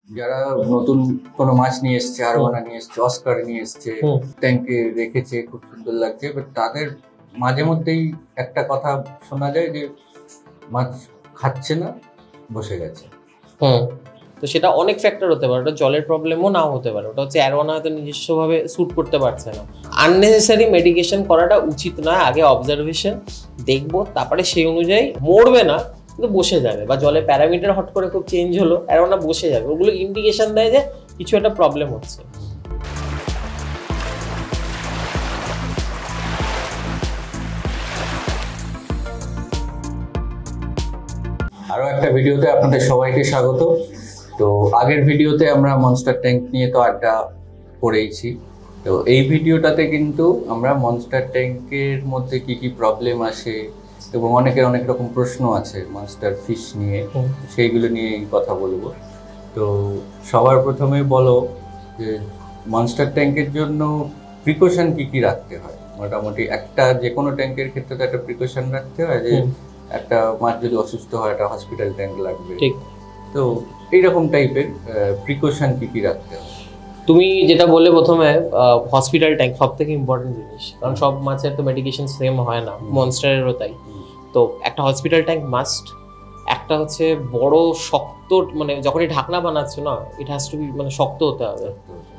যারা নতুন কোনো মাছ নিয়ে এসছে, আরবানা নিয়ে এসছে, অস্কার নিয়ে এসছে, ট্যাঙ্কে রেখেছে, খুব সুন্দর লাগছে, বাট তাদের মাঝে মধ্যেই একটা কথা শোনা যায় যে মাছ খাচ্ছে না, বসে গেছে। তো সেটা অনেক ফ্যাক্টর হতে পারে, ওটা জলের প্রবলেমও নাও হতে পারে, ওটা হচ্ছে অ্যারোনা হয়তো নিজস্বভাবে স্যুট করতে পারছে না। আননেসেসারি মেডিকেশন করাটা উচিত নয়। আগে অবজারভেশন দেখবো, তারপরে সেই অনুযায়ী মরবে না কিন্তু বসে যাবে, বা জলে প্যারামিটার হট করে খুব চেঞ্জ হলো, অ্যারোনা বসে যাবে, ওগুলো ইন্ডিকেশন দেয় যে কিছু একটা প্রবলেম হচ্ছে। আরো একটা ভিডিওতে আপনাদের সবাইকে স্বাগত। তো আগের ভিডিওতে আমরা মনস্টার ট্যাঙ্ক নিয়ে তো আড্ডা করেইছি। তো এই ভিডিওটাতে কিন্তু আমরা মনস্টার ট্যাঙ্কের মধ্যে কি কি প্রবলেম আসে এবং অনেকের অনেক রকম প্রশ্ন আছে মনস্টার ফিশ নিয়ে, সেইগুলো নিয়েই কথা বলবো। তো সবার প্রথমে বলো যে মনস্টার ট্যাঙ্কের জন্য প্রিকশন কি কি রাখতে হয়? মোটামুটি একটা যে কোনো ট্যাঙ্কের ক্ষেত্রে তো একটা প্রিকশন রাখতে হয় যে একটা মাছ যদি অসুস্থ হয় একটা হসপিটাল ট্যাঙ্ক লাগবে, ঠিক। তো এইরকম টাইপের প্রিকশন কি কি রাখতে হয়? তুমি যেটা বললে প্রথমে, হসপিটাল ট্যাঙ্ক সব থেকে ইম্পর্টেন্ট জিনিস, কারণ সব মাছের তো মেডিকেশন সেম হয় না, মনস্টারেরও তাই। তো একটা হসপিটাল ট্যাঙ্ক মাস্ট। একটা হচ্ছে বড় শক্ত, মানে যখনই ঢাকনা বানাচ্ছো না, ইট হ্যাজ টু বি মানে শক্ত হতে হবে,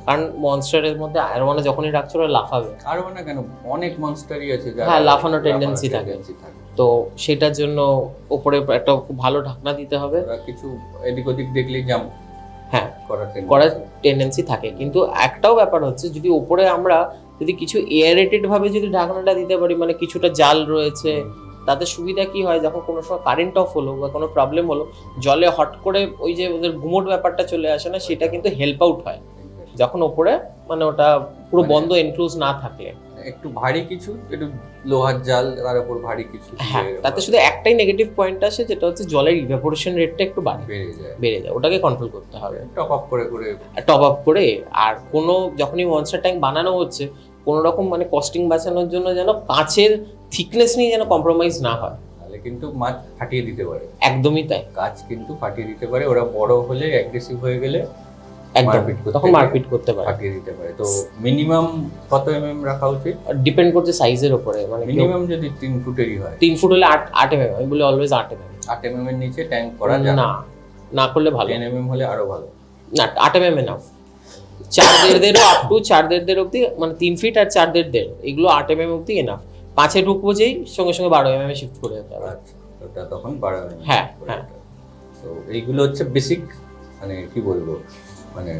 কারণ মনস্টারের মধ্যে আরোনা যখনই রাখছো ওরা লাফাবে। আরোনা কেন, অনেক মনস্টারই আছে যারা হ্যাঁ, লাফানোর টেন্ডেন্সি থাকে। তো সেটার জন্য উপরে একটা খুব ভালো ঢাকনা দিতে হবে। কিছু এদিক ওদিক দেখলেই জাম হ্যাঁ করার টেন্ডেন্সি থাকে। কিন্তু একটাও ব্যাপার হচ্ছে, যদি উপরে আমরা যদি কিছু এয়ারেটেড ভাবে যদি ঢাকনাটা দিতে পারি, মানে কিছুটা জাল রয়েছে, তাতে সুবিধা কি হয়, যখন কোনো সময় কারেন্ট অফ হলো বা কোনো প্রবলেম হলো, জলে হট করে ওই যে ওদের গুমোট ব্যাপারটা চলে আসে না, সেটা কিন্তু হেল্প আউট হয় যখন ওপরে মানে ওটা পুরো বন্ধ এনক্লোজ না থাকলে। একটু ভারী কিছু, একটু লোহার জাল তার উপর ভারী কিছু, হ্যাঁ, তাতে শুধু একটাই নেগেটিভ পয়েন্ট আসে, যেটা হচ্ছে জলের ইভাপোরেশন রেটটা একটু বেড়ে যায়, ওটাকে কন্ট্রোল করতে হবে টপ আপ করে। আর কোনো যখনই মনস্টার ট্যাঙ্ক বানানো হচ্ছে, কোনো রকম মানে কস্টিং বাঁচানোর জন্য যেন কাঁচের থিকনেস নিয়ে যেন কম্প্রোমাইজ না হয়, তাহলে কিন্তু মাছ ফাটিয়ে দিতে পারে। একদমই তাই, কাঁচ কিন্তু ফাটিয়ে দিতে পারে, ওরা বড় হলে অ্যাগ্রেসিভ হয়ে গেলে তখন মারপিট করতে পারে, ফাটিয়ে দিতে পারে। তো মিনিমাম কত এমএম রাখা উচিত? ডিপেন্ড করছে সাইজের উপরে। মানে মিনিমাম যদি 3 ফুটেরই হয়, 3 ফুট হলে 8 এমএম, আমি বলি অলওয়েজ 8 এমএম। 8 এমএম এর নিচে ট্যাঙ্ক করা যায় না করলে ভালো। 10 এমএম হলে আরো ভালো। না, 8 MM A now, 4.5 up to 4.5 অবধি, মানে 3 ফিট আর 4.5 এগুলো 8 এমএম অবধি এনাফ। 5-এ ঢুকবো যেই সঙ্গে সঙ্গে 12 এমএম এ শিফট করে যেতে হবে। আচ্ছা, ওটা তখন 12 এমএম। হ্যাঁ। তো এইগুলো হচ্ছে বেসিক, মানে কি বলবো, মানে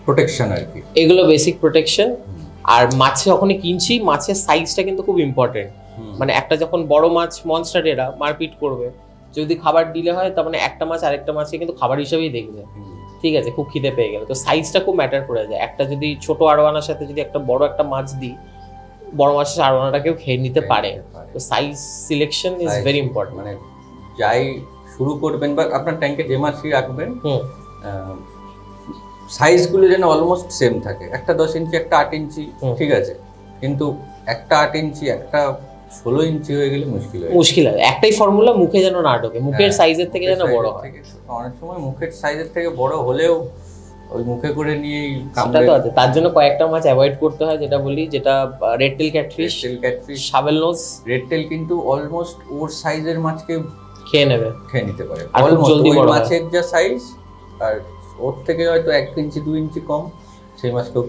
প্রোটেকশন আর কি, এগুলো বেসিক প্রোটেকশন। আর মাছ যখনই কিনছি, মাছের সাইজটা কিন্তু খুব ইম্পর্টেন্ট। মানে একটা যখন বড় মাছ মনস্টার এরা মারপিট করবে, যদি খাবার দিলে হয়, তার মানে একটা মাছ আরেকটা মাছকে কিন্তু খাবার হিসেবেই দেখবে, ঠিক আছে, খুব খিদে পেয়ে গেলে। তো সাইজটা খুব ম্যাটার করে যায়। একটা যদি ছোট আরোয়ানার সাথে যদি একটা বড় একটা মাছ দিই, বড় মাছের আরোয়ানাটাকেও খেয়ে নিতে পারে। তো size selection is very important. মানে যাই শুরু করবেন বা আপনার ট্যাঙ্কে যে মাছই রাখবেন, সাইজগুলো যেন অলমোস্ট সেম থাকে। একটা 10 ইঞ্চি, একটা 8 ইঞ্চি, ঠিক আছে, কিন্তু একটা 8 ইঞ্চি একটা 16 ইঞ্চি হয়ে গেলে মুশকিল হয়। একটাই ফর্মুলা, মুখে যেন না ঢোকে, মুখের সাইজের থেকে যেন বড় হয়। অনেক সময় মুখের সাইজের থেকে বড় হলেও ওই মুখে করে নিয়েই কামড়ে তো আছে। তার জন্য কয়েকটা মাছ অ্যাভয়েড করতে হয়, যেটা বলি, যেটা red tail catfish, shovel nose. Red tail কিন্তু অলমোস্ট ওর সাইজের মাছকে খেয়ে নিতে পারে, জলদি বড় মাছের যা সাইজ, আর ওর থেকে হয়তো 1 ইঞ্চি 2 ইঞ্চি কম, সেই মাছকেও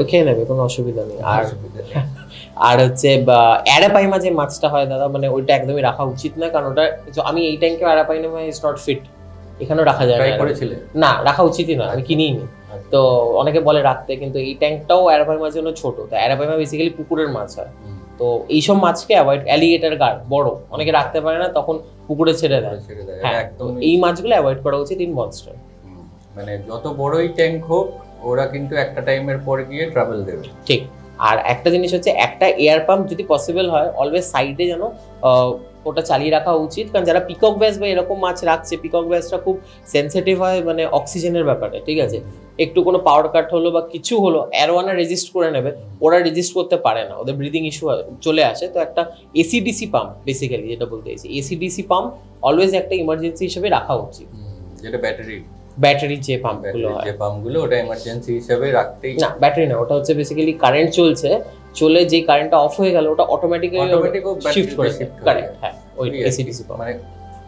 খেয়ে নেবে, কোনো অসুবিধা নেই। আর হচ্ছে অ্যারাপাইমা যে মাছটা হয় দাদা, মানে ওইটা একদমই রাখা উচিত না, কারণ ওটা আমি এই ট্যাঙ্কে অ্যারাপাইমা ইজ নট ফিট, এখানেও রাখা যায় না, রাখা উচিতই না, আমি কিনিই নি। তো অনেকে বলে রাখতে, কিন্তু এই ট্যাঙ্কটাও অ্যারাপাইমার জন্য ছোট। তো অ্যারাপাইমা বেসিক্যালি পুকুরের মাছ হয়, তো এইসব মাছকে অ্যাভয়েড। অ্যালিগেটর গার বড় অনেকে রাখতে পারে না, তখন পুকুরে ছেড়ে দেয়। হ্যাঁ, এই মাছগুলো অ্যাভয়েড করা উচিত ইন মনস্টার। মানে যত বড়ই ট্যাঙ্ক হোক, ওরা কিন্তু একটা টাইমের পর গিয়ে ট্রাভেল দেবে, ঠিক। আর একটা জিনিস হচ্ছে, একটা এয়ার পাম্প যদি পসিবল হয়, অলওয়েজ সাইডে যেন ওটা চালিয়ে রাখা উচিত, কারণ যারা পিকক ব্যাস বা এরকম মাছ রাখছে, পিকক ব্যাসটা খুব সেন্সিটিভ হয় মানে অক্সিজেনের ব্যাপারে, ঠিক আছে। একটু কোনো পাওয়ার কাট হলো বা কিছু হলো, অ্যারোয়ানা রেজিস্ট করে নেবে, ওরা রেজিস্ট করতে পারে না, ওদের ব্রিদিং ইস্যু চলে আসে। তো একটা এসিডিসি পাম্প, বেসিক্যালি যেটা বলতে চাইছি, এসিডিসি পাম্প অলওয়েজ একটা ইমার্জেন্সি হিসেবে রাখা উচিত, যেটা ব্যাটারির যে পাম্পগুলো হয়, যে পাম্পগুলো ওটা এমার্জেন্সি হিসেবে রাখতেই না ব্যাটারি না, ওটা হচ্ছে বেসিক্যালি কারেন্ট চলে যে কারেন্টটা অফ হয়ে গেল ওটা অটোমেটিক্যালি শিফট করে দেয়। কারেক্ট, হ্যাঁ ওই এসিডিসি পাম্প, মানে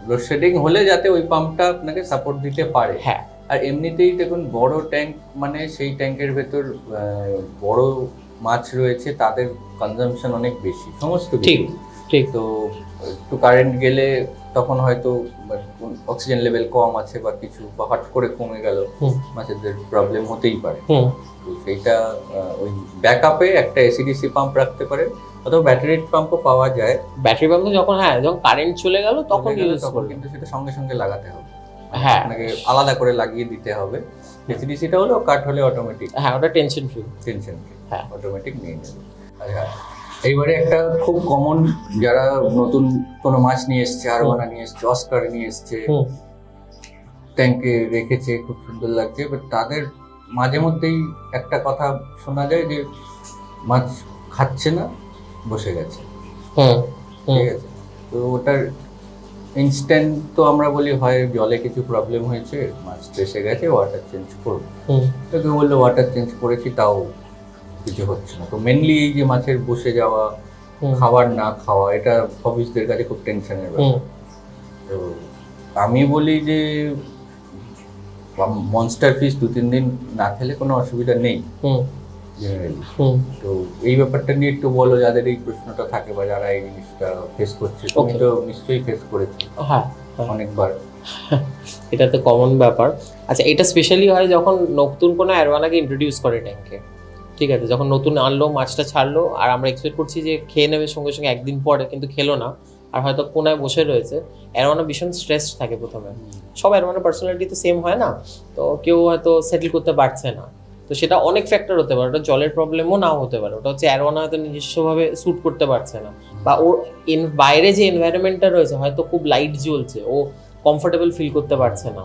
লোডশেডিং হলে যাতে ওই পাম্পটা আপনাকে সাপোর্ট দিতে পারে। হ্যাঁ, আর এমনিতেই দেখুন বড় ট্যাঙ্ক মানে সেই ট্যাঙ্কের ভেতর বড় মাছ রয়েছে, তাদের কনজাম্পশন অনেক বেশি সমস্ত ঠিক ঠিক। তো একটু কারেন্ট গেলে তখন হয়তো অক্সিজেন লেভেল কম আছে বা কিছু, বা হঠাৎ করে কমে গেল, মাছেদের প্রবলেম হতেই পারে। তো সেইটা ওই ব্যাকআপে একটা এসিডিসি পাম্প রাখতে পারে, অথবা ব্যাটারি পাম্পও পাওয়া যায়। ব্যাটারি পাম্প যখন যখন কারেন্ট চলে গেল তখন কিন্তু সেটা সঙ্গে সঙ্গে লাগাতে হবে, হ্যাঁ আপনাকে আলাদা করে লাগিয়ে দিতে হবে। এসিডিসিটা হলো কাট হলে অটোমেটিক, হ্যাঁ ওটা টেনশন ফ্রি, হ্যাঁ অটোমেটিক নিয়ে নেবে। আচ্ছা, এইবারে একটা খুব কমন, যারা নতুন কোনো মাছ নিয়ে এসছে, আরবানা নিয়ে এসছে, অস্কার নিয়ে এসছে, ট্যাঙ্কে রেখেছে, খুব সুন্দর লাগছে, বাট তাদের মাঝে মধ্যেই একটা কথা শোনা যায় যে মাছ খাচ্ছে না, বসে গেছে। ঠিক আছে, তো ওটার ইনস্ট্যান্ট তো আমরা বলি হয় জলে কিছু প্রবলেম হয়েছে, মাছ এসে গেছে, ওয়াটার চেঞ্জ করবো। তো কেউ বললো ওয়াটার চেঞ্জ করেছি তাও কিছু হচ্ছে না। তো মেনলি এই যে মাছের বসে যাওয়া, খাবার না খাওয়া, এটা হবিসদের কাছে খুব টেনশনের ব্যাপার। তো আমি বলি যে মনস্টার ফিশ 2-3 দিন না খেলে কোনো অসুবিধা নেই জেনারেলি। তো এই ব্যাপারটা নিয়ে একটু বলো, যাদের এই প্রশ্নটা থাকে বা যারা এই জিনিসটা ফেস করছে। তুমি তো নিশ্চয়ই ফেস করেছো অনেকবার। এটা তো কমন ব্যাপার। আচ্ছা, এটা স্পেশালি হয় যখন নতুন কোনো অ্যারোয়ানাকে ইন্ট্রোডিউস করে ট্যাঙ্কে, ঠিক আছে, যখন নতুন আনলো, মাছটা ছাড়লো, আর আমরা এক্সপেক্ট করছি যে খেয়ে নেবে সঙ্গে সঙ্গে একদিন পরে, কিন্তু খেলো না, আর হয়তো কোনায় বসে রয়েছে। অ্যারোয়ানা ভীষণ স্ট্রেস থাকে প্রথমে, সব অ্যারোয়ানার পার্সোনালিটি তো সেম হয় না, তো কেউ হয়তো সেটেল করতে পারছে না। তো সেটা অনেক ফ্যাক্টর হতে পারে, ওটা জলের প্রবলেমও নাও হতে পারে, ওটা হচ্ছে অ্যারোয়ানা হয়তো নিজস্বভাবে শ্যুট করতে পারছে না, বা ওর বাইরে যে এনভায়রনমেন্টটা রয়েছে হয়তো খুব লাইট জ্বলছে, ও কমফোর্টেবল ফিল করতে পারছে না,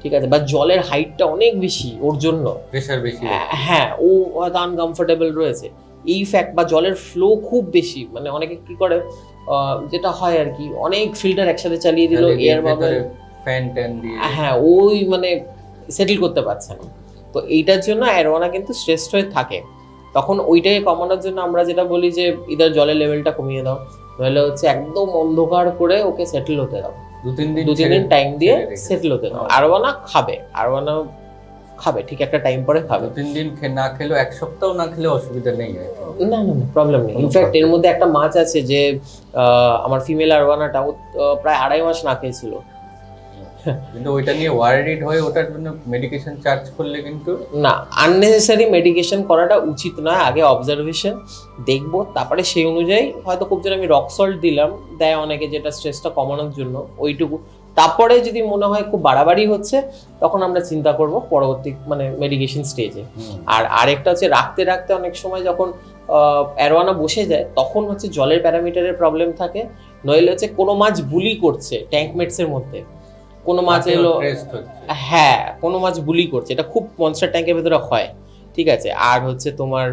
ঠিক আছে, বা জলের হাইটটা অনেক বেশি ওর জন্য, প্রেসার বেশি, হ্যাঁ ও হয়তো আনকমফোর্টেবল রয়েছে, এই ফ্যাক্ট, বা জলের ফ্লো খুব বেশি, মানে অনেকে কি করে যেটা হয় আর কি, অনেক ফিল্টার একসাথে চালিয়ে দিল, এয়ার বাবল, ফ্যান ট্যান দিয়ে, হ্যাঁ ওই মানে সেটেল করতে পারছে না। তো এইটার জন্য অ্যারোয়ানা কিন্তু স্ট্রেসড হয়ে থাকে। তখন ওইটাকে কমানোর জন্য আমরা যেটা বলি যে ইদার জলের লেভেলটা কমিয়ে দাও, নাহলে হচ্ছে একদম অন্ধকার করে ওকে সেটেল হতে দাও, 2-3 দিন টাইম দিয়ে সেটেল হতে দাও। আরবানা খাবে ঠিক একটা টাইম পরে খাবে। 2-3 দিন না খেলেও, এক সপ্তাহ না খেলে অসুবিধা নেই, না প্রবলেম নেই। ইনফ্যাক্ট এর মধ্যে একটা মাছ আছে যে আমার ফিমেল আরবানাটা প্রায় 2.5 মাস না খেয়েছিল, কিন্তু ওইটা নিয়ে ওয়ারিড হয়ে ওটার জন্য মেডিকেশন চার্জ করলে কিন্তু না, আননেসেসারি মেডিকেশন করাটা উচিত নয়। আগে অবজারভেশন দেখবো, তারপরে সেই অনুযায়ী হয়তো খুব জন্য আমি রক সল্ট দিলাম, দেয় অনেকে, যেটা স্ট্রেসটা কমানোর জন্য, ওইটুকু। তারপরে যদি মনে হয় খুব বাড়াবাড়ি হচ্ছে, তখন আমরা চিন্তা করব পরবর্তী মানে মেডিকেশন স্টেজে। আর আরেকটা হচ্ছে রাখতে রাখতে অনেক সময় যখন অ্যারোয়ানা বসে যায়, তখন হচ্ছে জলের প্যারামিটারের প্রবলেম থাকে, নইলে হচ্ছে কোনো মাছ বুলি করছে ট্যাঙ্কমেটসের মধ্যে, কোনো মাছ এলো, হ্যাঁ কোনো মাছ বুলি করছে, এটা খুব মনস্টার ট্যাঙ্কের ভেতরে হয়, ঠিক আছে। আর হচ্ছে তোমার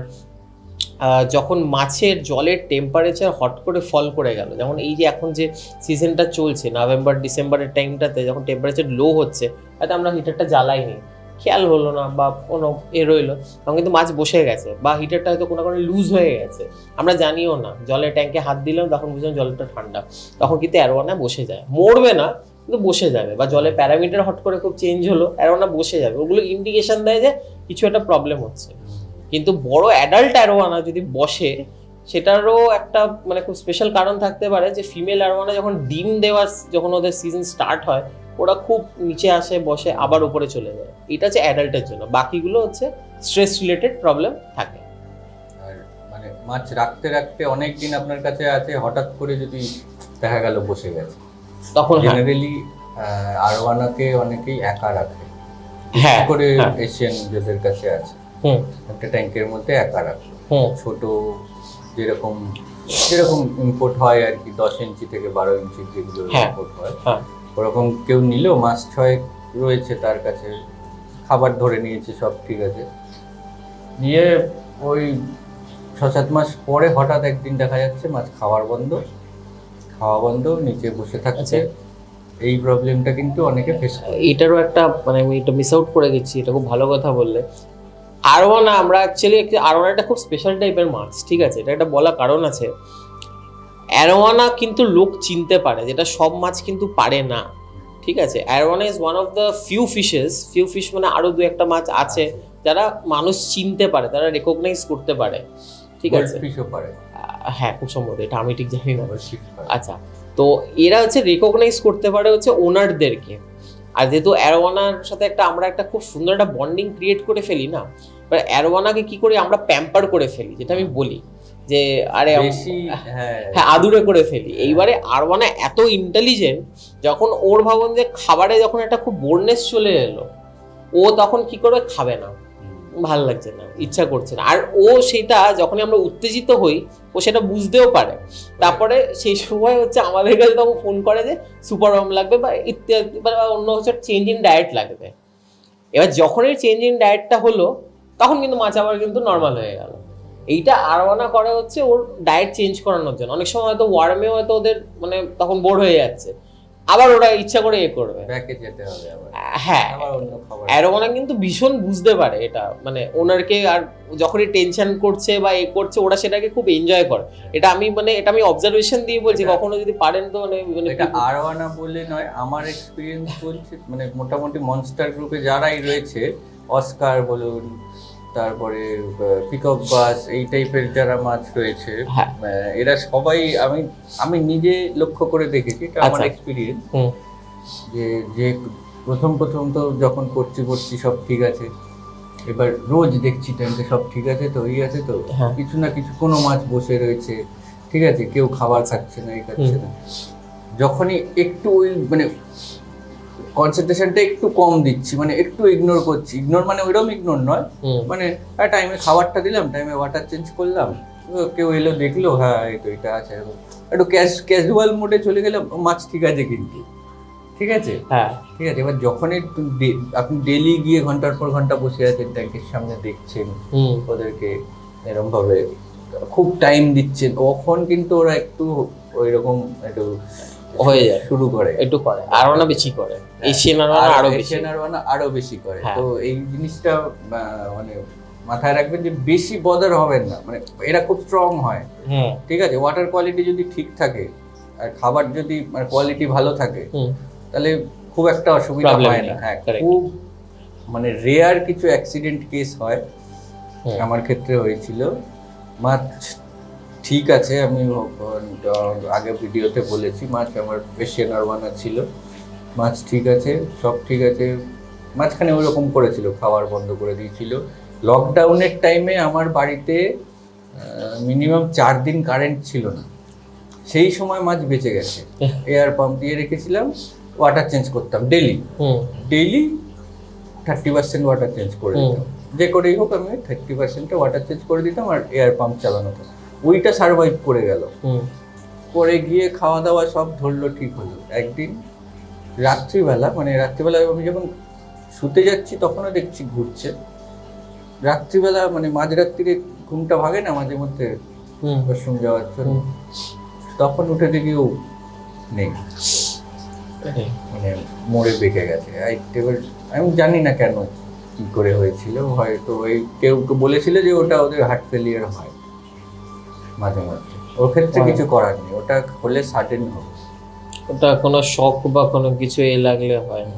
যখন মাছের জলের টেম্পারেচার হট করে ফল করে গেল, যেমন এই যে এখন যে সিজনটা চলছে নভেম্বর ডিসেম্বরের টাইমটাতে, যখন টেম্পারেচার লো হচ্ছে, হয়তো আমরা হিটারটা জ্বালাইনি, খেয়াল হলো না, বা কোনো রইলো, তখন কিন্তু মাছ বসে গেছে, বা হিটারটা হয়তো কোনো কারণে লুজ হয়ে গেছে, আমরা জানিও না, জলের ট্যাঙ্কে হাত দিলাম, তখন বুঝলাম জলটা ঠান্ডা, তখন কিন্তু অ্যারোয়ানা বসে যায়, মরবে না কিন্তু বসে যাবে। বা জলের প্যারামিটার হট করে খুব চেঞ্জ হলো, অ্যারোয়ানা বসে যাবে, ওগুলো ইন্ডিকেশন দেয় যে কিছু একটা প্রবলেম হচ্ছে। কিন্তু বড় অ্যাডাল্ট অ্যারোয়ানা যদি বসে, সেটারও একটা মানে খুব স্পেশাল কারণ থাকতে পারে, যে ফিমেল অ্যারোয়ানা যখন ডিম দেওয়া, যখন ওদের সিজন স্টার্ট হয়, ওরা খুব নিচে আসে, বসে, আবার উপরে চলে যায়, এটা হচ্ছে অ্যাডাল্টের জন্য। বাকিগুলো হচ্ছে স্ট্রেস রিলেটেড প্রবলেম থাকে। আর মানে মাছ রাখতে রাখতে অনেক দিন আপনার কাছে আছে, হঠাৎ করে যদি দেখা গেল বসে গেছে, তখন জেনারেলি আরোয়ানাকে অনেকেই একা রাখে, হ্যাঁ করে এশিয়ান যাদের কাছে আছে, একটা ট্যাঙ্কের মধ্যে একা রাখে, ছোট যেরকম ইম্পোর্ট হয় আর কি, 10 ইঞ্চি থেকে 12 ইঞ্চি যেগুলো ইম্পোর্ট হয়, ওরকম কেউ নিল, মাছ 6 রয়েছে তার কাছে, খাবার ধরে নিয়েছে, সব ঠিক আছে, নিয়ে ওই 6-7 মাস পরে হঠাৎ একদিন দেখা যাচ্ছে মাছ খাওয়া বন্ধ, নিচে বসে থাকছে, এই প্রবলেমটা কিন্তু অনেকে ফেস করে। এটারও একটা মানে আমি এটা মিস আউট করে গেছি, এটা খুব ভালো কথা বললে। আরওয়ানা আমরা অ্যাকচুয়ালি আরওয়ানা একটা খুব স্পেশাল টাইপের মাছ, ঠিক আছে, এটা একটা বলা কারণ আছে। অ্যারোয়ানা কিন্তু লোক চিনতে পারে, যেটা সব মাছ কিন্তু পারে না, ঠিক আছে। Arowana is one of the few fish, মানে আরো দু একটা মাছ আছে যারা মানুষ চিনতে পারে, তারা রেকগনাইজ করতে পারে, ঠিক আছে। হ্যাঁ খুব সম্ভবত, এটা আমি ঠিক জানি না। আচ্ছা, তো এরা হচ্ছে রেকগনাইজ করতে পারে হচ্ছে ওনারদেরকে। আর যেহেতু অ্যারোয়ানার সাথে আমরা একটা খুব সুন্দর একটা বন্ডিং ক্রিয়েট করে ফেলি না, এবার অ্যারোয়ানাকে কি করি আমরা প্যাম্পার করে ফেলি, যেটা আমি বলি যে আরে হ্যাঁ আদুরে করে ফেলি। এইবারে আরওয়ানা এত ইন্টেলিজেন্ট, যখন ওর ভাবুন যে খাবারে যখন একটা খুব বোরনেস চলে এলো, ও তখন কি করবে, খাবে না, ভাল লাগছে না, ইচ্ছা করছে না। আর ও সেটা যখনই আমরা উত্তেজিত হই ও সেটা বুঝতেও পারে। তারপরে সেই সময় হচ্ছে আমাদের কাছে তখন ফোন করে যে সুপার ওয়ার্ম লাগবে বা ইত্যাদি বা অন্য হচ্ছে চেঞ্জ ইন ডায়েট লাগবে। এবার যখন এই চেঞ্জ ইন ডায়েটটা হলো তখন কিন্তু মাছ আবার কিন্তু নর্মাল হয়ে গেল। এইটা আরওয়ানা করে হচ্ছে ওর ডায়েট চেঞ্জ করানোর জন্য। অনেক সময় হয়তো ওয়ার্মে হয়তো ওদের মানে তখন বোর হয়ে যাচ্ছে, আবার ওরা ইচ্ছা করে করবে, হ্যাঁ। অ্যারোয়ানা কিন্তু ভীষণ বুঝতে পারে এটা, মানে ওনারকে আর যখনই টেনশন করছে বা করছে ওরা সেটাকে খুব এনজয় করে। এটা আমি অবজারভেশন দিয়ে বলছি, কখনো যদি পারেন তো এটা আরওয়ানা বলে নয়, আমার এক্সপেরিয়েন্স বলছে, মানে মোটামুটি মনস্টার গ্রুপে যারাই রয়েছে, অস্কার বলুন, তারপরে পিকক বাস, এই টাইপের যারা মাছ রয়েছে, এরা সবাই আমি নিজে লক্ষ্য করে দেখেছি, এটা আমার এক্সপেরিয়েন্স, যে প্রথম তো যখন করছি সব ঠিক আছে, এবার রোজ দেখছি টাইমে সব ঠিক আছে তো, এই আছে তো, কিছু না কিছু কোনো মাছ বসে রয়েছে, ঠিক আছে, কেউ খাবার খাচ্ছে না, এই খাচ্ছে না, যখনই একটু ওই মানে কনসেন্ট্রেশনটা একটু কম দিচ্ছি, মানে একটু ইগনোর করছি, ইগনোর মানে ওইরকম ইগনোর নয়, মানে টাইমে খাবারটা দিলাম, টাইমে ওয়াটার চেঞ্জ করলাম, কেউ এলো দেখলো, হ্যাঁ এই তো এটা আছে, একটু ক্যাজুয়াল মোডে চলে গেলাম, মাছ ঠিক আছে কিন্তু, ঠিক আছে, হ্যাঁ ঠিক আছে। এবার যখনই আপনি ডেলি গিয়ে ঘন্টার পর ঘন্টা বসে আছেন ট্যাঙ্কের সামনে দেখছেন ওদেরকে এরকম ভাবে, খুব টাইম দিচ্ছেন, তখন কিন্তু ওরা একটু ওইরকম একটু হয়ে যায়, শুরু করে, একটু করে, আরওয়ানা বেশি করে, এশিয়ান আরওয়ানা আরো বেশি করে। তো এই জিনিসটা মানে মাথায় রাখবেন যে বেশি বদার হবেন না, মানে এরা খুব স্ট্রং হয়, ঠিক আছে। ওয়াটার কোয়ালিটি যদি ঠিক থাকে আর খাবার যদি মানে কোয়ালিটি ভালো থাকে, তাহলে খুব একটা অসুবিধা হয় না। হ্যাঁ, খুব মানে রেয়ার কিছু অ্যাক্সিডেন্ট কেস হয়, আমার ক্ষেত্রে হয়েছিল। মাছ ঠিক আছে, আমি আগে ভিডিওতে বলেছি, মাছ আমার এশিয়ান আরওয়ানা ছিল, মাছ ঠিক আছে, সব ঠিক আছে। মাঝখানে ওইরকম করেছিল, খাবার বন্ধ করে দিয়েছিল। লকডাউনের টাইমে আমার বাড়িতে মিনিমাম 4 দিন কারেন্ট ছিল না, সেই সময় মাছ বেঁচে গেছে। এয়ার পাম্প দিয়ে রেখেছিলাম, ওয়াটার চেঞ্জ করতাম ডেইলি 30% ওয়াটার চেঞ্জ করে দিতাম, যে করেই হোক আমি 30% ওয়াটার চেঞ্জ করে দিতাম, আর এয়ার পাম্প চালানো হতো। ওইটা সার্ভাইভ করে গেল, করে গিয়ে খাওয়া দাওয়া সব ধরলো, ঠিক হলো। একদিন রাত্রিবেলা আমি যখন শুতে যাচ্ছি তখনও দেখছি ঘুরছে, রাত্রিবেলা মানে মাঝরাত্রিরে ঘুমটা ভাগে না মাঝে মধ্যে ওয়াশরুম যাওয়ার জন্য, তখন উঠে দেখিও নেই, মানে মরে বেঁকে গেছে। আমি জানি না কেন, কি করে হয়েছিল, হয়তো ওই কেউ বলেছিল যে ওটা ওদের হার্ট ফেলিয়ার হয় মাঝে মধ্যে, ওর ক্ষেত্রে কিছু করার নেই, ওটা হলে সাডেন হবে, ওটা কোনো শক বা কোনো কিছু লাগলে হয় না,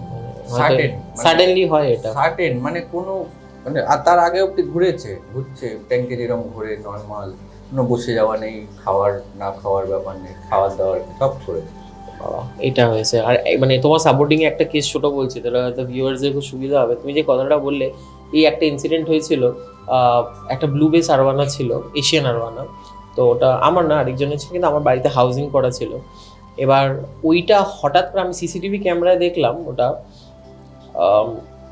সাডেনলি হয় এটা, সাডেন মানে কোনো মানে তার আগে অব্দি ঘুরছে ট্যাঙ্কে যেরকম ঘুরে নর্মাল, কোনো বসে যাওয়া নেই, খাওয়ার না খাওয়ার ব্যাপার নেই, খাওয়ার দাওয়ার সব করেছে। এটা হয়েছে। আর মানে তোমার সাপোর্টিং একটা কেস ছোট বলছি, তাহলে হয়তো ভিউয়ার্সদের খুব সুবিধা হবে। তুমি যে কথাটা বললে, এই একটা ইনসিডেন্ট হয়েছিল, একটা ব্লু বেস আরওয়ানা ছিল, এশিয়ান আরওয়ানা, তো ওটা আমার না আরেকজনের ছিল, কিন্তু আমার বাড়িতে হাউজিং করা ছিল। এবার ওইটা হঠাৎ করে আমি সিসিটিভি ক্যামেরায় দেখলাম, ওটা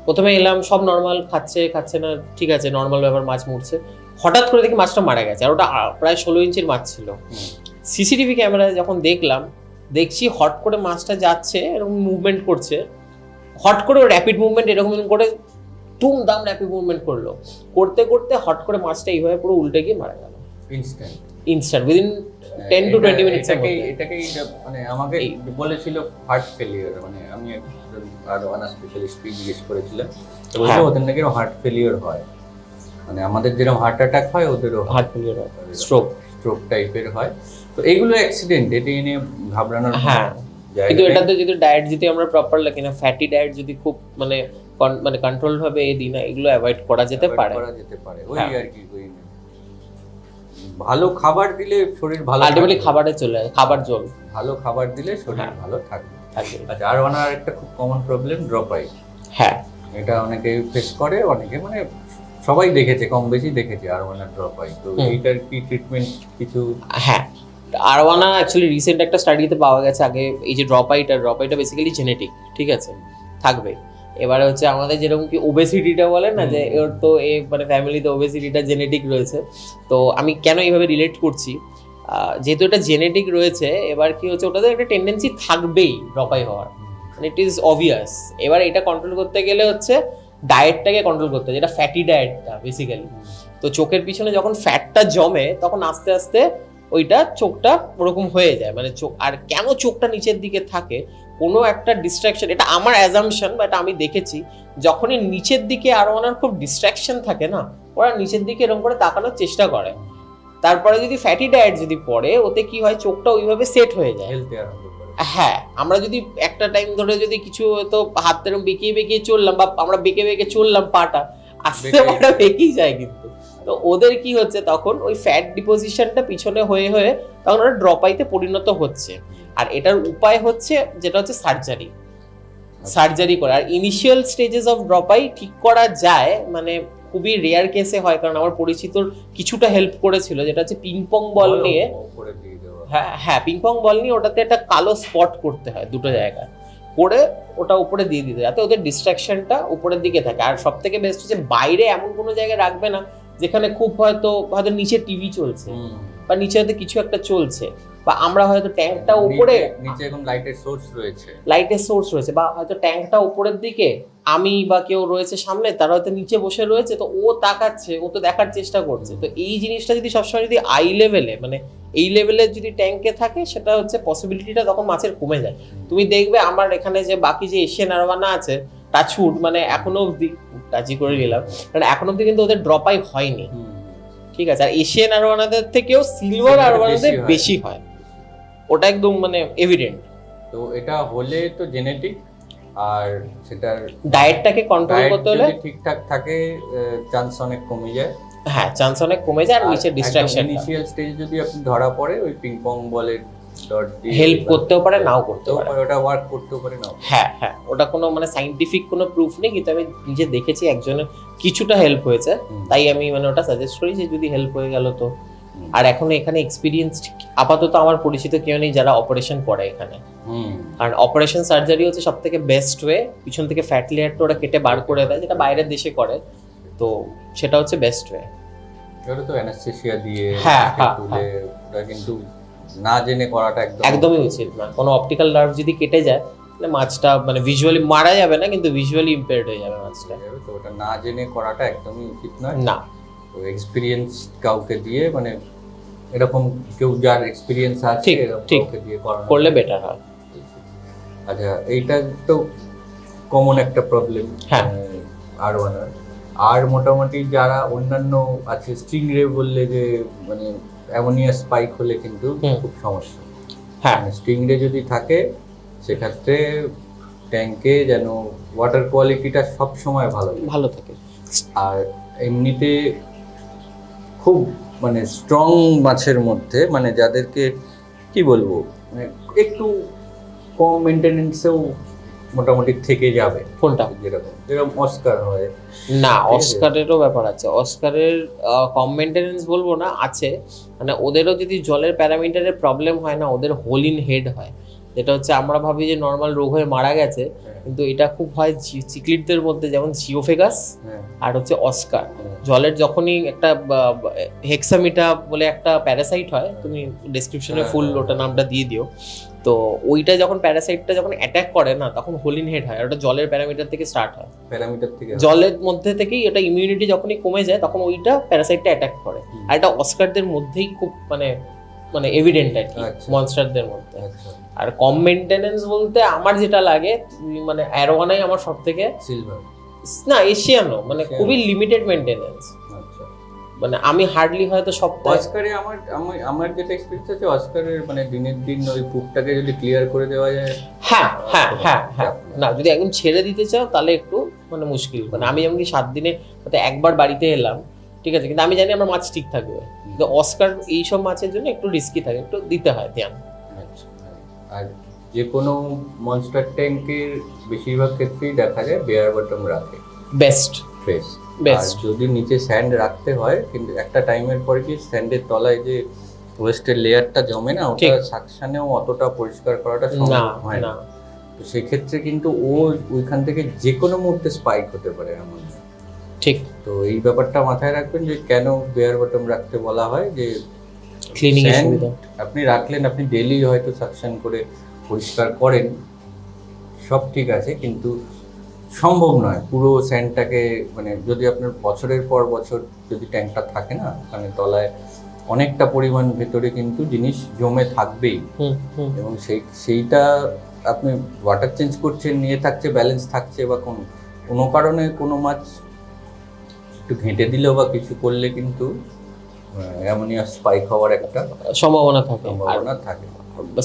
প্রথমে এলাম সব নর্মাল, খাচ্ছে না, ঠিক আছে নর্মাল ব্যাপার, মাছ মরছে, হঠাৎ করে দেখি মাছটা মারা গেছে, আর ওটা প্রায় 16 ইঞ্চির মাছ ছিল। সিসিটিভি ক্যামেরায় যখন দেখছি হট করে মাছটা যাচ্ছে, এরকম মুভমেন্ট করছে, হট করে র্যাপিড মুভমেন্ট, এরকম করে দাম র্যাপিড মুভমেন্ট করতে হট করে মাছটা এইভাবে পুরো উল্টে গিয়ে মারা গেল, ইনস্ট্যান্ট উইদিন 10 to 20 মিনিটস এর মধ্যে। এটাকেই মানে আমাকে বলেছিল হার্ট ফেলিয়ার, মানে আমি আরো স্পেশালিস্ট জিজ্ঞেস করেছিলাম, তো বলছে ওদের নাকি হার্ট ফেলিয়ার হয়, মানে আমাদের যেরকম হার্ট অ্যাটাক হয় ওদেরও হার্ট ফেলিয়ার হয়, স্ট্রোক টাইপের হয়। তো এইগুলো অ্যাক্সিডেন্ট, এটি নিয়ে ঘাবড়ানোর হ্যাঁ। কিন্তু এটাতে যদি ডায়েট যদি আমরা প্রপার লাগে না, ফ্যাটি ডায়েট যদি খুব মানে কন্ট্রোল ভাবে দিই না, এগুলো অ্যাভয়েড করা যেতে পারে। ওই আর কি, ভালো খাবার দিলে শরীর ভালো, আলটিমেটলি খাবারে চলে যায়, খাবার জল, ভালো খাবার দিলে শরীর ভালো থাকবে। আচ্ছা, আর ওনার একটা খুব কমন প্রবলেম ড্রপ আই। হ্যাঁ, এটা অনেকে ফেস করে, অনেকে মানে সবাই দেখেছে, কম বেশি দেখেছে আর ওনার ড্রপ আই। তো এইটার কি ট্রিটমেন্ট কিছু? হ্যাঁ, আরওয়ানা অ্যাকচুয়ালি রিসেন্ট একটা স্টাডিতে পাওয়া গেছে আগে, এই যে ড্রপ আইটা বেসিক্যালি জেনেটিক, ঠিক আছে, থাকবে। এবারে হচ্ছে আমাদের যেরকম কি ওবেসিটিটা বলে না, যে ওর তো মানে ফ্যামিলিতে ওবেসিটিটা জেনেটিক রয়েছে। তো আমি কেন এইভাবে রিলেট করছি, যেহেতু এটা জেনেটিক রয়েছে, এবার কি হচ্ছে ওটাতে একটা টেন্ডেন্সি থাকবেই ড্রপ আই হওয়ার, মানে ইট ইজ অবভিয়াস। এবার এটা কন্ট্রোল করতে গেলে হচ্ছে ডায়েটটাকে কন্ট্রোল করতে হয়, যেটা ফ্যাটি ডায়েটটা বেসিক্যালি। তো চোখের পিছনে যখন ফ্যাটটা জমে তখন আস্তে আস্তে ওইটা চোখটা ওরকম হয়ে যায়, মানে চোখ। আর কেন চোখটা নিচের দিকে থাকে, কোনো একটা ডিস্ট্রাকশন, এটা আমার অ্যাজাম্পশন বা এটা আমি দেখেছি, যখনই নিচের দিকে আরো ওনার খুব ডিস্ট্রাকশন থাকে না, ওরা নিচের দিকে এরকম করে তাকানোর চেষ্টা করে। তারপরে যদি ফ্যাটি ডায়েট যদি পড়ে, ওতে কি হয়, চোখটা ওইভাবে সেট হয়ে যায়। হ্যাঁ, আমরা যদি একটা টাইম ধরে যদি কিছু হয়তো হাত এরকম বেঁকিয়ে বেঁকিয়ে চললাম, বা আমরা বেঁকে বেঁকে চললাম, পাটা আস্তে পাটা বেঁকেই যায়, কিন্তু তো ওদের কি হচ্ছে তখন ওই ফ্যাট ডিপোজিশনটা পিছনে হয়ে হয়ে তখন ওরা ড্রপ আইতে পরিণত হচ্ছে। আর এটার উপায় হচ্ছে যেটা হচ্ছে সার্জারি করা। আর initial stages of drop eye ঠিক করা যায়, মানে খুবই রেয়ার কেসে হয়, কারণ আমার পরিচিতর কিছুটা হেল্প করেছিল, যেটা হচ্ছে পিং পং বল নিয়ে। হ্যাঁ, পিং পং বল নিয়ে ওটাতে একটা কালো স্পট করতে হয় দুটো জায়গায়, করে ওটা উপরে দিয়ে দিতে, যাতে ওদের ডিস্ট্রাকশনটা উপরের দিকে থাকে। আর সব থেকে বেস্ট হচ্ছে বাইরে এমন কোনো জায়গায় রাখবে না যেখানে খুব হয়তো নিচে টিভি চলছে বা নিচে হয়তো কিছু একটা চলছে, বা আমরা হয়তো ট্যাঙ্কটা উপরে, নিচে এখন লাইটের সোর্স রয়েছে, বা হয়তো ট্যাঙ্কটা উপরের দিকে, আমি বা কেউ রয়েছে সামনে, তারা হয়তো নিচে বসে রয়েছে, তো ও তাকাচ্ছে, ও তো দেখার চেষ্টা করছে। তো এই জিনিসটা যদি সবসময় যদি আই লেভেলে, মানে এই লেভেলে যদি ট্যাঙ্কে থাকে, সেটা হচ্ছে পসিবিলিটিটা তখন মাছের কমে যায়। তুমি দেখবে আমার এখানে যে বাকি যে এশিয়ান আরওয়ানা আছে, টাচউড, মানে এখনো অব্দি টাচি করে নিলাম, কারণ এখনো অব্দি কিন্তু ওদের ড্রপ আই হয়নি, ঠিক আছে। আর এশিয়ান আরওয়ানাদের থেকেও সিলভার আরওয়ানাদের বেশি হয়, ওটা একদম মানে এভিডেন্ট। তো এটা হলে তো জেনেটিক, আর সেটার ডায়েটটাকে কন্ট্রোল করতে হলে ঠিকঠাক থাকে, চান্স অনেক কমে যায়। হ্যাঁ, চান্স অনেক কমে যায়। আর নিচে ডিস্ট্রাকশন, ইনিশিয়াল স্টেজ যদি আপনি ধরা পড়ে, ওই পিং পং বলের ডট দিয়ে হেল্প করতেও পারে, নাও করতে পারে, ওটা ওয়ার্ক করতেও পারে নাও। হ্যাঁ, ওটা কোনো মানে সায়েন্টিফিক কোনো প্রুফ নেই, কিন্তু আমি নিজে দেখেছি একজনের কিছুটা হেল্প হয়েছে, তাই আমি মানে ওটা সাজেস্ট করি যে যদি হেল্প হয়ে গেল তো। আর এখনো এখানে এক্সপিরিয়েন্স আপাতত আমার পরিচিত কেউ নেই যারা অপারেশন করে এখানে, কারণ অপারেশন সার্জারি হচ্ছে সব থেকে বেস্ট ওয়ে। পিছন থেকে ফ্যাট লেয়ারটা ওরা কেটে বার করে দেয়, যেটা বাইরের দেশে করে, তো সেটা হচ্ছে বেস্ট ওয়ে। ওটা তো অ্যানাস্থেসিয়া দিয়ে তুলে, ওটা কিন্তু না জেনে করাটা একদমই উচিত না। কোনো অপটিক্যাল নার্ভ যদি কেটে যায়, তাহলে মাছটা মানে ভিজুয়ালি মারা যাবে না, কিন্তু ভিজুয়ালি ইম্পেয়ার্ড হয়ে যাবে মাছটা। তো ওটা না জেনে করাটা একদমই উচিত নয় না। তো এক্সপিরিয়েন্স কাউকে দিয়ে, মানে এরকম কেউ যার এক্সপিরিয়েন্স আছে কাউকে দিয়ে করলে বেটার হয়। আচ্ছা, এইটা তো কমন একটা প্রবলেম আরওয়ানার। আর মোটামুটি যারা অন্যান্য আছে, স্টিং রে বললে যে মানে অ্যামোনিয়া স্পাইক হলে কিন্তু খুব সমস্যা। হ্যাঁ, স্টিং রে যদি থাকে, সেক্ষেত্রে ট্যাঙ্কে যেন ওয়াটার কোয়ালিটিটা সব সময় ভালো থাকে। আর এমনিতে খুব মানে স্ট্রং মাছের মধ্যে, মানে যাদেরকে কি বলবো, মানে একটু কম মেনটেনেন্সেও মোটামুটি থেকে যাবে, কোনটা যেরকম অস্কার হয় না, অস্কারেরও ব্যাপার আছে। অস্কারের কম মেনটেনেন্স বলবো না, আছে, মানে ওদেরও যদি জলের প্যারামিটারের প্রবলেম হয় না, ওদের হোল ইন হেড হয়, যেটা হচ্ছে আমরা ভাবি যে নর্মাল রোগ হয়ে মারা গেছে, কিন্তু এটা খুব হয় চিক্লিডদের মধ্যে, যেমন জিওফেগাস আর হচ্ছে অস্কার। জলের যখনই একটা হেক্সামিটা বলে একটা প্যারাসাইট হয়, তুমি ডেসক্রিপশনে ফুল ওটা নামটা দিয়ে দিও, তো ওইটা যখন প্যারাসাইটটা যখন অ্যাটাক করে না তখন হোলিন হেড হয়, ওটা জলের প্যারামিটার থেকে স্টার্ট হয়, প্যারামিটার থেকে জলের মধ্যে থেকেই এটা ইমিউনিটি যখনই কমে যায় তখন ওইটা প্যারাসাইটটা অ্যাটাক করে। আর এটা অস্কারদের মধ্যেই খুব মানে মানে এভিডেন্ট আর কি, মনস্টারদের মধ্যে। আর কম মেনটেনেন্স বলতে আমার যেটা লাগে মানে অ্যারোয়ানাই আমার সব থেকে সিলভার না এশিয়ানও মানে খুবই লিমিটেড মেনটেনেন্স, মানে আমি হার্ডলি হয়তো সপ্তাহে অস্কারে আমার যেটা এক্সপেরিয়েন্স আছে অস্কারের মানে দিনের দিন ওই পুকটাকে যদি ক্লিয়ার করে দেওয়া যায়। হ্যাঁ হ্যাঁ হ্যাঁ হ্যাঁ, না যদি একদম ছেড়ে দিতে চাও তাহলে একটু মানে মুশকিল। মানে আমি যেমন কি 7 দিনে হয়তো একবার বাড়িতে এলাম, ঠিক আছে, কিন্তু আমি জানি আমার মাছ ঠিক থাকবে, কিন্তু অস্কার এইসব মাছের জন্য একটু রিস্কি থাকে, একটু দিতে হয় ধ্যান। আর যে কোনো মনস্টার ট্যাঙ্কের বেশিরভাগ ক্ষেত্রেই দেখা যায় বেয়ার বটম রাখে বেস্ট ফ্রেশ। বেস্ট যদি নিচে স্যান্ড রাখতে হয় কিন্তু একটা টাইমের পরে কি স্যান্ডের তলায় যে ওয়েস্টের লেয়ারটা জমে না, ওটা সাকশনেও অতটা পরিষ্কার করাটা সম্ভব হয় না। তো সেক্ষেত্রে কিন্তু ও ওইখান থেকে যে কোনো মুহূর্তে স্পাইক হতে পারে এমন। ঠিক, তো এই ব্যাপারটা মাথায় রাখবেন যে কেন বেয়ার বটম রাখতে বলা হয়, যে ক্লিনিং এর সুবিধা। আপনি রাখলেন, আপনি ডেইলি হয়তো সাকশন করে পরিষ্কার করেন, সব ঠিক আছে, কিন্তু সম্ভব নয় পুরো স্যান্ডটাকে মানে যদি আপনার বছরের পর বছর যদি ট্যাঙ্কটা থাকে না ওখানে তলায় অনেকটা পরিমাণ ভেতরে কিন্তু জিনিস জমে থাকবেই, এবং সেইটা আপনি ওয়াটার চেঞ্জ করছেন, নিয়ে থাকছে, ব্যালেন্স থাকছে, বা কোনো কারণে কোনো মাছ একটু ঘেঁটে দিলেও বা কিছু করলে কিন্তু অ্যামোনিয়া স্পাইক হওয়ার একটা সম্ভাবনা থাকে।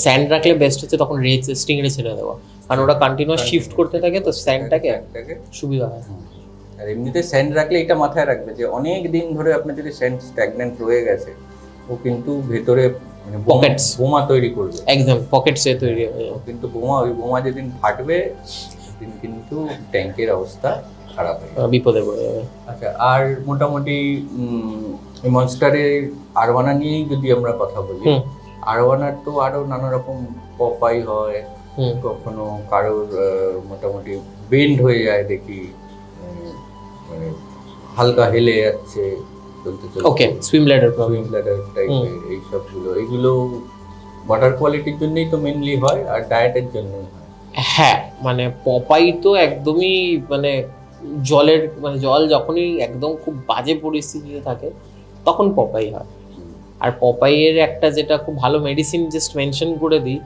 স্যান্ড রাখলে বেস্ট হচ্ছে তখন স্টিংরে ছেড়ে দেওয়া, কারণ ওটা কন্টিনিউয়াস শিফট করতে থাকে, তো স্যান্ডটাকে সুবিধা হয়। আর এমনিতে স্যান্ড রাখলে এটা মাথায় রাখবে যে অনেক দিন ধরে আপনার যদি স্যান্ড স্ট্যাগন্যান্ট রয়ে গেছে, ও কিন্তু ভেতরে মানে পকেটস বোমা তৈরি করবে, একদম পকেটসে তৈরি হবে, কিন্তু বোমা যেদিন ফাটবে সেদিন কিন্তু ট্যাঙ্কের অবস্থা খারাপ হয়ে যাবে, বিপদে পড়ে যাবে। আচ্ছা, আর মোটামুটি মনস্টারের আরওয়ানা নিয়েই যদি আমরা কথা বলি, আরওয়ানার তো আরো নানা রকম পপাই হয়, কখনো কারোর মোটামুটি বেন্ড হয়ে যায় দেখি, মানে হালকা হেলে যাচ্ছে চলতে চলতে, ওকে সুইম ব্লাডার টাইপের এইগুলো ওয়াটার কোয়ালিটির জন্যই তো মেইনলি হয়, আর ডায়েটের জন্যই হয়। হ্যাঁ, মানে পপাই তো একদমই মানে জলের মানে জল যখনই একদম খুব বাজে পরিস্থিতিতে থাকে তখন পপাই হয়। আর পপাইয়ের একটা যেটা খুব ভালো মেডিসিন জাস্ট মেনশন করে দিই,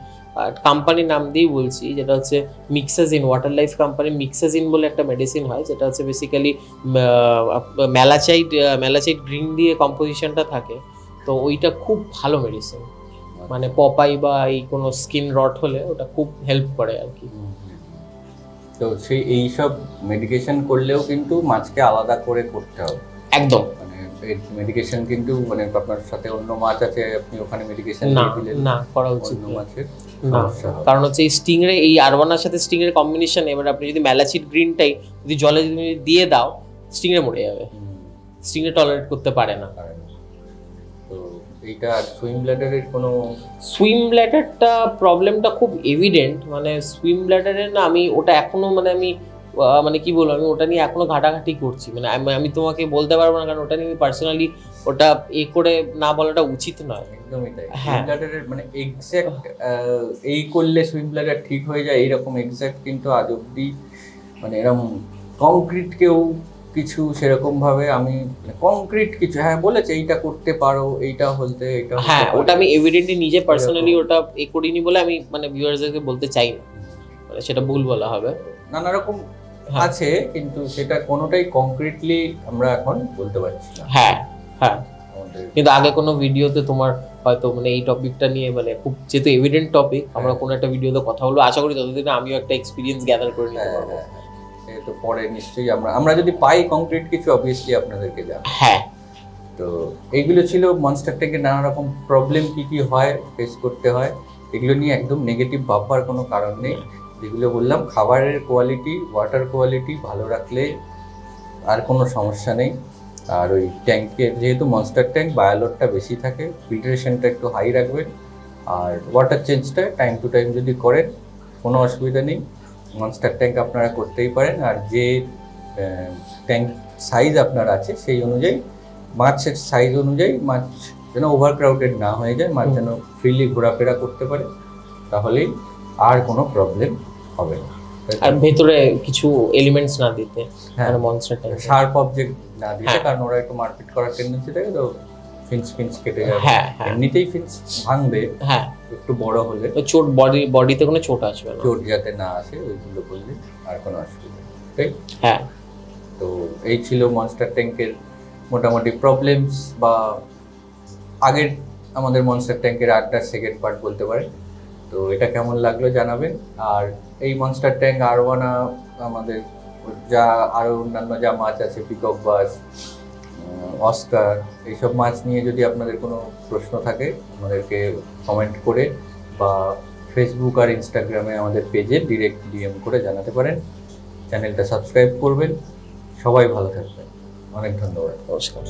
কোম্পানির নাম দিয়েই বলছি, যেটা হচ্ছে মিক্সাজিন, ওয়াটার লাইফ কোম্পানি মিক্সাজিন বলে একটা মেডিসিন হয়, যেটা হচ্ছে বেসিক্যালি ম্যালাচাইট গ্রিন দিয়ে কম্পোজিশনটা থাকে। তো ওইটা খুব ভালো মেডিসিন, মানে পপাই বা এই কোনো স্কিন রট হলে ওটা খুব হেল্প করে আর কি। তো সেই এইসব মেডিকেশন করলেও কিন্তু মাছকে আলাদা করে করতে হবে একদম, মানে মেডিকেশন কিন্তু মানে আপনার সাথে অন্য মাছ আছে, আপনি ওখানে মেডিকেশন না করা উচিত অন্য মাছের না, কারণ হচ্ছে এই স্টিংরে, এই আরওয়ানার সাথে স্টিংরের কম্বিনেশন, এবার আপনি যদি ম্যালাচিট গ্রিনটাই যদি জলে যদি দিয়ে দাও স্টিংরে মরে যাবে, স্টিংরে টলারেট করতে পারে না। তো এইটা সুইম ব্লাডারের কোনো সুইম ব্লাডারটা প্রবলেমটা খুব এভিডেন্ট, মানে সুইম ব্লাডারের না আমি ওটা এখনো মানে আমি মানে কি বলবো, আমি ওটা নিয়ে এখনো ঘাটাঘাটি করছি, মানে আমি তোমাকে বলতে পারবো না, কারণ ওটা নিয়ে পার্সোনালি ওটা করে না বলাটা উচিত নয়। একদমই তাই, সুইম ব্লাডারের মানে এক্স্যাক্ট এই করলে সুইম ব্লাডার ঠিক হয়ে যায় এইরকম এক্স্যাক্ট কিন্তু আজ অব্দি মানে এরকম কংক্রিট কেউ কিছু সেরকম ভাবে আমি কংক্রিট কিছু বলেছে এইটা করতে পারো, এইটা হলতে এইটা, ওটা আমি এভিডেন্টলি নিজে পার্সোনালি ওটা করিনি বলে আমি মানে ভিউয়ার্সদেরকে বলতে চাই না, মানে সেটা ভুল বলা হবে। নানা রকম আছে কিন্তু সেটা কোনোটাই কংক্রিটলি আমরা এখন বলতে পারছি না। হ্যাঁ, কিন্তু আগে কোনো ভিডিওতে তোমার হয়তো মানে এই টপিকটা নিয়ে মানে খুব যেহেতু এভিডেন্ট টপিক, আমরা কোনো একটা ভিডিওতে কথা বলবো, আশা করি ততদিনে আমিও একটা এক্সপিরিয়েন্স গ্যাদার করে নিতে পারবো। তো পরে নিশ্চয়ই আমরা যদি পাই কংক্রিট কিছু অবভিয়াসলি আপনাদেরকে জানাবো। তো এইগুলো ছিল মনস্টার ট্যাঙ্কের নানা রকম প্রবলেম কি হয় ফেস করতে হয়, এগুলো নিয়ে একদম নেগেটিভ ভাববার কোনো কারণ নেই। যেগুলো বললাম খাবারের কোয়ালিটি, ওয়াটার কোয়ালিটি ভালো রাখলে আর কোনো সমস্যা নেই। আর ওই ট্যাঙ্কের যেহেতু মনস্টার ট্যাঙ্ক বায়োলোডটা বেশি থাকে, ফিল্টারেশনটা একটু হাই রাখবেন, আর ওয়াটার চেঞ্জটা টাইম টু টাইম যদি করেন কোনো অসুবিধা নেই। মনস্টার ট্যাঙ্ক আপনারা করতেই পারেন, আর যে ট্যাঙ্ক সাইজ আপনার আছে সেই অনুযায়ী মাছের সাইজ অনুযায়ী মাছ যেন ওভারক্রাউডেড না হয়ে যায়, মাছ যেন ফ্রিলি ঘোরাফেরা করতে পারে, তাহলেই আর কোনো প্রবলেম হবে না। আর ভেতরে কিছু এলিমেন্টস না দিতে, হ্যাঁ, মানে মনস্টার ট্যাঙ্ক শার্প অবজেক্ট না দিতে, হ্যাঁ। কারণ ওরা একটু মারপিট করার টেন্ডেন্সি থাকে, তো ফিন্স কেটে যাবে। হ্যাঁ হ্যাঁ এমনিতেই ফিন্স ভাঙবে, হ্যাঁ, একটু বড় হলে তো চোট বডিতে কোনো চোট আসবে না। চোট যাতে না আসে ওইগুলো করলে আর কোনো অসুবিধা নেই, তাই? হ্যাঁ, তো এই ছিল মনস্টার ট্যাঙ্কের মোটামুটি প্রবলেমস, বা আগের আমাদের মনস্টার ট্যাঙ্কের আড্ডার সেকেন্ড পার্ট বলতে পারেন। তো এটা কেমন লাগলো জানাবেন। আর এই মনস্টার ট্যাঙ্ক আরওয়ানা আমাদের যা আরও অন্যান্য যা মাছ আছে, পিকক বাস, অস্কার, এইসব মাছ নিয়ে যদি আপনাদের কোনো প্রশ্ন থাকে আমাদেরকে কমেন্ট করে বা ফেসবুক আর ইনস্টাগ্রামে আমাদের পেজে ডিরেক্ট ডিএম করে জানাতে পারেন। চ্যানেলটা সাবস্ক্রাইব করবেন। সবাই ভালো থাকবেন, অনেক ধন্যবাদ। নমস্কার।